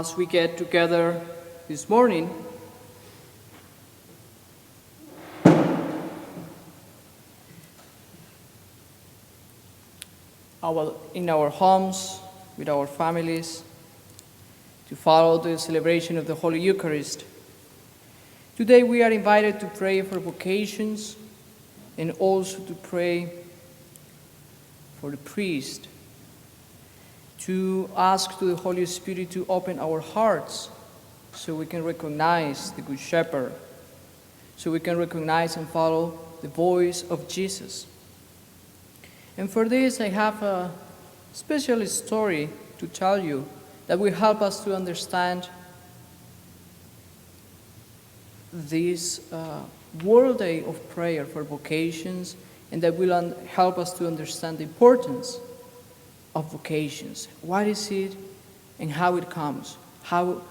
As we get together this morning, in our homes, with our families, to follow the celebration of the Holy Eucharist. Today we are invited to pray for vocations and also to pray for the priest, to ask to the Holy Spirit to open our hearts so we can recognize the Good Shepherd, so we can recognize and follow the voice of Jesus. And for this, I have a special story to tell you that will help us to understand this World Day of Prayer for Vocations, and that will help us to understand the importance of vocations. What is it and how it comes, how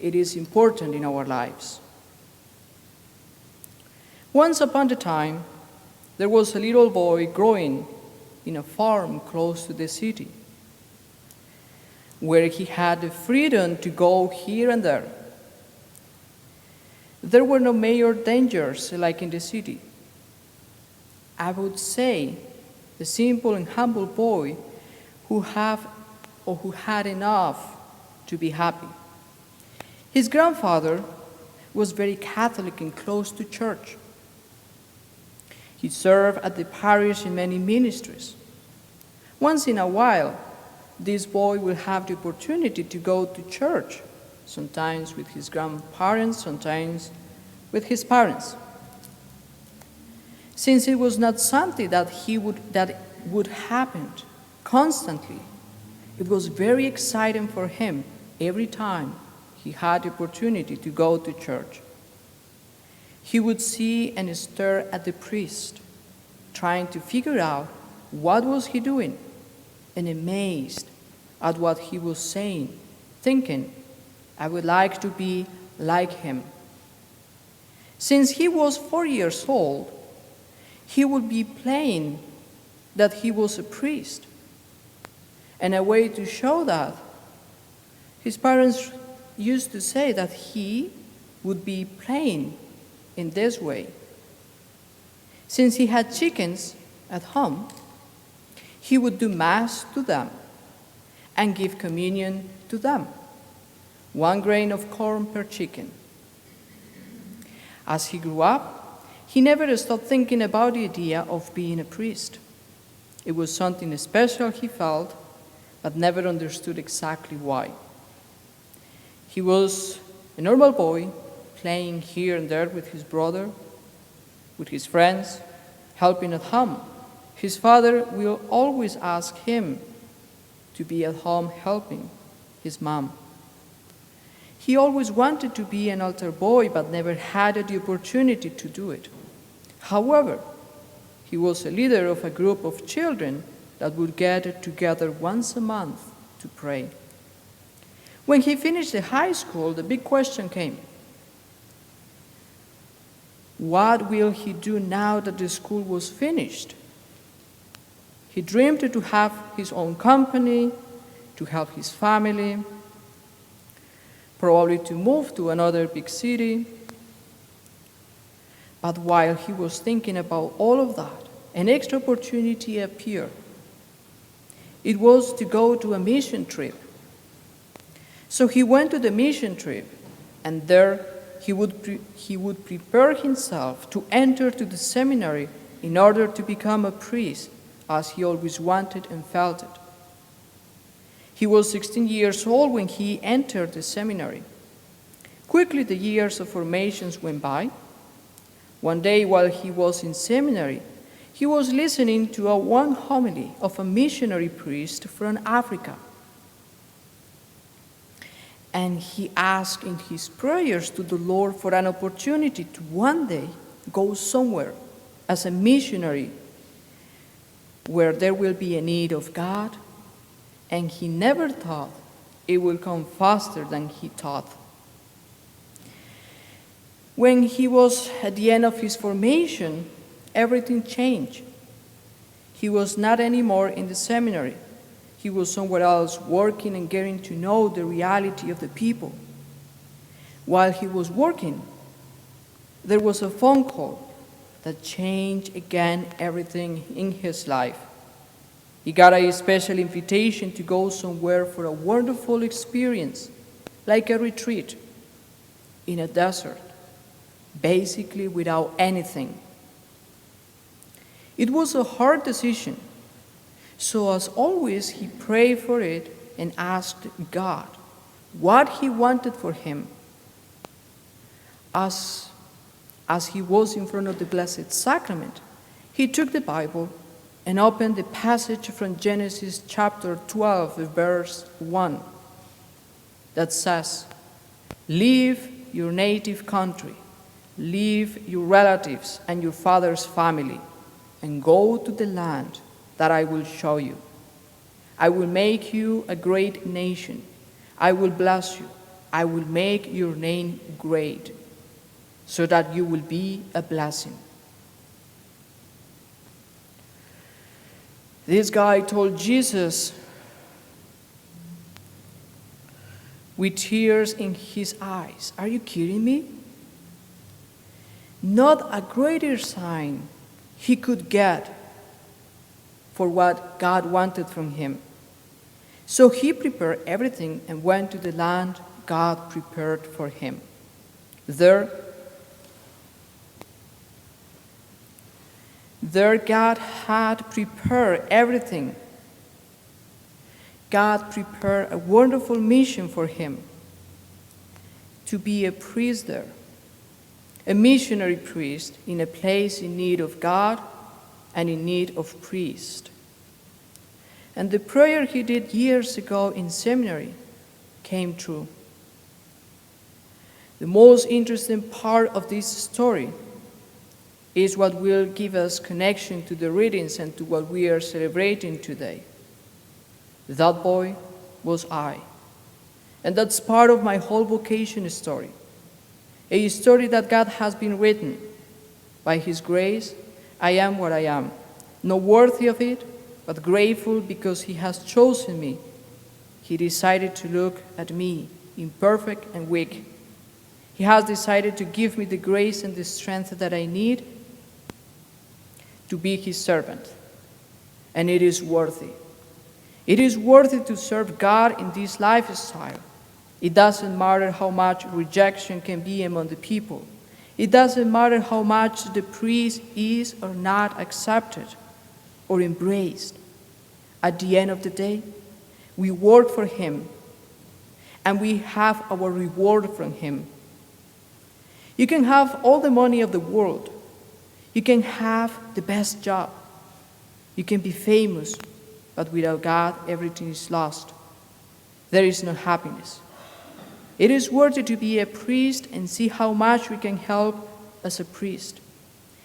it is important in our lives. Once upon a time, there was a little boy growing in a farm close to the city, where he had the freedom to go here and there. There were no major dangers like in the city. I would say the simple and humble boy who had enough to be happy. His grandfather was very Catholic and close to church. He served at the parish in many ministries. Once in a while, this boy will have the opportunity to go to church, sometimes with his grandparents, sometimes with his parents. Since it was not something that would happen constantly, it was very exciting for him every time he had the opportunity to go to church. He would see and stare at the priest, trying to figure out what was he doing, and amazed at what he was saying, thinking, I would like to be like him. Since he was 4 years old, he would be playing that he was a priest. And a way to show that, his parents used to say that he would be playing in this way. Since he had chickens at home, he would do mass to them and give communion to them, 1 grain of corn per chicken. As he grew up, he never stopped thinking about the idea of being a priest. It was something special he felt, but never understood exactly why. He was a normal boy, playing here and there with his brother, with his friends, helping at home. His father will always ask him to be at home helping his mom. He always wanted to be an altar boy, but never had the opportunity to do it. However, he was a leader of a group of children that would gather together once a month to pray. When he finished the high school, the big question came. What will he do now that the school was finished? He dreamed to have his own company, to help his family, probably to move to another big city. But while he was thinking about all of that, an extra opportunity appeared. It was to go to a mission trip. So he went to the mission trip, and there he would prepare himself to enter to the seminary in order to become a priest, as he always wanted and felt it. He was 16 years old when he entered the seminary. Quickly the years of formations went by. One day while he was in seminary, he was listening to one homily of a missionary priest from Africa. And he asked in his prayers to the Lord for an opportunity to one day go somewhere as a missionary where there will be a need of God, and he never thought it would come faster than he thought. When he was at the end of his formation, everything changed. He was not anymore in the seminary. he was somewhere else working and getting to know the reality of the people. While he was working, there was a phone call that changed again everything in his life. He got a special invitation to go somewhere for a wonderful experience, like a retreat in a desert, basically without anything. It was a hard decision, so as always, he prayed for it and asked God what he wanted for him. As he was in front of the Blessed Sacrament, he took the Bible and opened the passage from Genesis chapter 12, verse 1, that says, "Leave your native country, leave your relatives and your father's family, and go to the land that I will show you. I will make you a great nation. I will bless you. I will make your name great, so that you will be a blessing." This guy told Jesus with tears in his eyes, "Are you kidding me?" Not a greater sign he could get for what God wanted from him. So he prepared everything and went to the land God prepared for him. There God had prepared everything. God prepared a wonderful mission for him, to be a priest there, a missionary priest in a place in need of God and in need of priest. And the prayer he did years ago in seminary came true. The most interesting part of this story is what will give us connection to the readings and to what we are celebrating today. That boy was I. And that's part of my whole vocation story. A story that God has been written. By His grace, I am what I am. Not worthy of it, but grateful because He has chosen me. He decided to look at me, imperfect and weak. He has decided to give me the grace and the strength that I need to be His servant. And it is worthy. It is worthy to serve God in this lifestyle. It doesn't matter how much rejection can be among the people. It doesn't matter how much the priest is or not accepted or embraced. At the end of the day, we work for Him, and we have our reward from Him. You can have all the money of the world. You can have the best job. You can be famous, but without God, everything is lost. There is no happiness. It is worth it to be a priest and see how much we can help as a priest.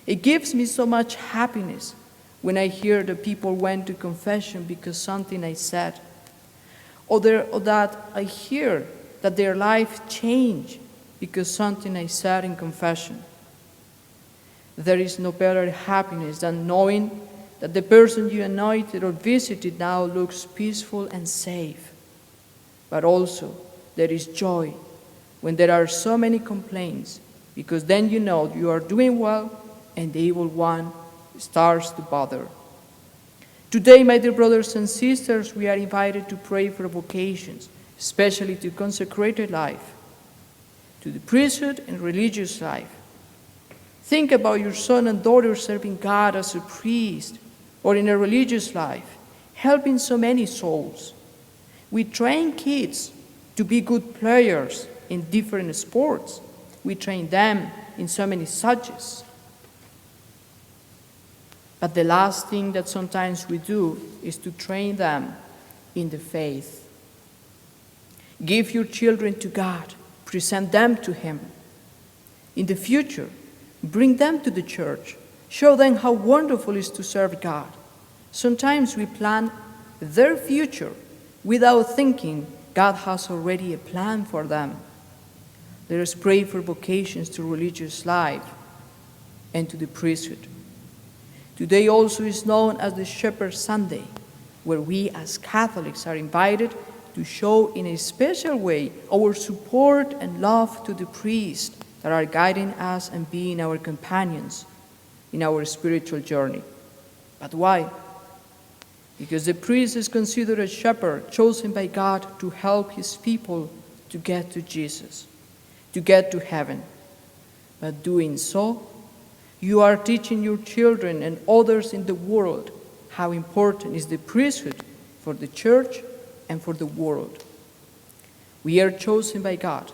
It gives me so much happiness when I hear that people went to confession because something I said, or that I hear that their life changed because something I said in confession. There is no better happiness than knowing that the person you anointed or visited now looks peaceful and safe. But also, there is joy when there are so many complaints, because then you know you are doing well and the evil one starts to bother. Today, my dear brothers and sisters, we are invited to pray for vocations, especially to consecrated life, to the priesthood and religious life. Think about your son and daughter serving God as a priest or in a religious life, helping so many souls. We train kids to be good players in different sports. We train them in so many subjects. But the last thing that sometimes we do is to train them in the faith. Give your children to God. Present them to Him. In the future, bring them to the church. Show them how wonderful it is to serve God. Sometimes we plan their future without thinking God has already a plan for them. Let us pray for vocations to religious life and to the priesthood. Today also is known as the Shepherd Sunday. where we as Catholics are invited to show in a special way our support and love to the priests that are guiding us and being our companions in our spiritual journey. But why? Because the priest is considered a shepherd chosen by God to help his people to get to Jesus, to get to heaven. But doing so, you are teaching your children and others in the world how important is the priesthood for the church and for the world. We are chosen by God,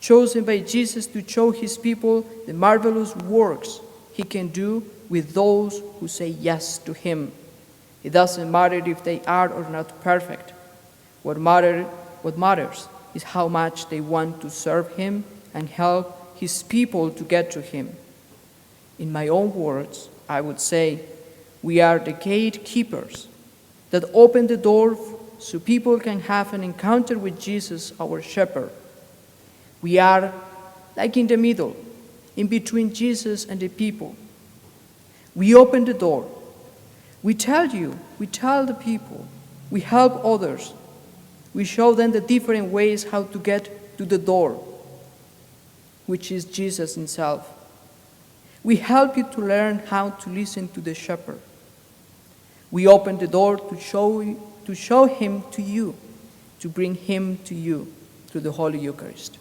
chosen by Jesus to show his people the marvelous works he can do with those who say yes to him. It doesn't matter if they are or not perfect. What matters is how much they want to serve him and help his people to get to him. In my own words, I would say, we are the gatekeepers that open the door so people can have an encounter with Jesus, our shepherd. We are like in the middle, in between Jesus and the people. We open the door. We tell the people, we help others. We show them the different ways how to get to the door, which is Jesus himself. We help you to learn how to listen to the shepherd. We open the door to show him to you, to bring him to you through the Holy Eucharist.